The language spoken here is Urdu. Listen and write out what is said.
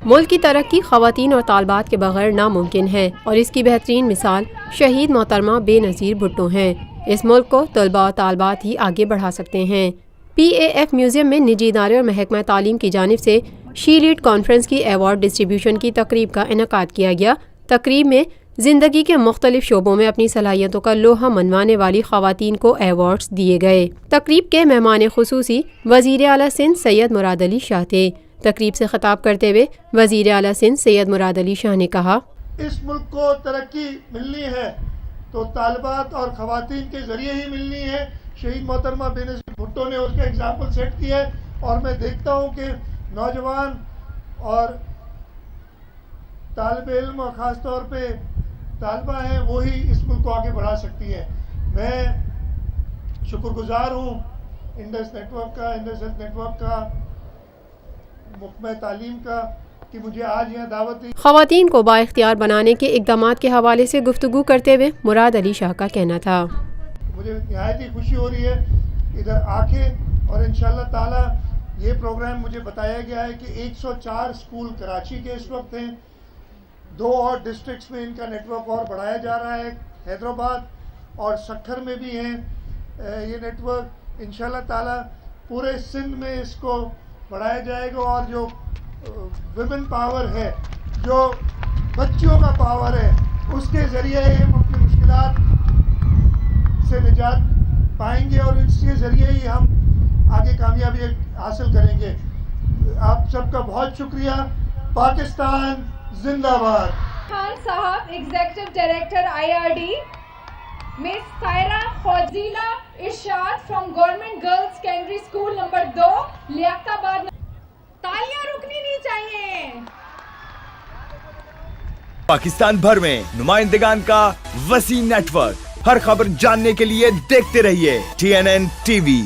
ملک کی ترقی خواتین اور طالبات کے بغیر ناممکن ہے اور اس کی بہترین مثال شہید محترمہ بے نظیر بھٹو ہیں۔ اس ملک کو طلباء اور طالبات ہی آگے بڑھا سکتے ہیں۔ پی اے ایف میوزیم میں نجی ادارے اور محکمہ تعلیم کی جانب سے شی لیڈ کانفرنس کی ایوارڈ ڈسٹریبیوشن کی تقریب کا انعقاد کیا گیا۔ تقریب میں زندگی کے مختلف شعبوں میں اپنی صلاحیتوں کا لوہا منوانے والی خواتین کو ایوارڈز دیے گئے۔ تقریب کے مہمان خصوصی وزیر اعلیٰ سندھ سید مراد علی شاہ تھے۔ تقریب سے خطاب کرتے ہوئے وزیر اعلیٰ سندھ سید مراد علی شاہ نے کہا، اس ملک کو ترقی ملنی ہے تو طالبات اور خواتین کے ذریعے ہی ملنی ہے۔ شہید محترمہ بے نظیر بھٹو نے اس کا ایگزامپل سیٹ کیا ہے اور میں دیکھتا ہوں کہ نوجوان اور طالب علم اور خاص طور پہ طالبہ ہیں وہی اس ملک کو آگے بڑھا سکتی ہیں۔ میں شکر گزار ہوں انڈس نیٹ ورک کا، انڈس ہیلتھ نیٹ ورک کا، محکمہ تعلیم کا کہ مجھے آج یہاں دعوت دی۔ خواتین کو بااختیار بنانے کے اقدامات کے حوالے سے گفتگو کرتے ہوئے مراد علی شاہ کا کہنا تھا، مجھے نہایت ہی خوشی ہو رہی ہے ادھر آ کے، اور انشاءاللہ تعالی یہ پروگرام مجھے بتایا گیا ہے کہ 104 اسکول کراچی کے اس وقت ہیں، 2 اور ڈسٹرکٹس میں ان کا نیٹ ورک اور بڑھایا جا رہا ہے، حیدرآباد اور سکھر میں بھی ہیں یہ نیٹ ورک۔ انشاءاللہ تعالی پورے سندھ میں اس کو بڑھایا جائے گا، اور جو ویمن پاور ہے، جو بچیوں کا پاور ہے، اس کے ذریعے ہم اپنی مشکلات سے نجات پائیں گے اور اس کے ذریعے ہی ہم آگے کامیابی حاصل کریں گے۔ آپ سب کا بہت شکریہ۔ پاکستان زندہ باد۔ خان صاحب executive director IRD، miss Saira Fazila Irshad from government girls secondary school number 2 Liaquatabad. تالیاں رکنی نہیں چاہیے۔ پاکستان بھر میں نمائندگان کا وسیع نیٹ ورک، ہر خبر جاننے کے لیے دیکھتے رہیے TNN TV۔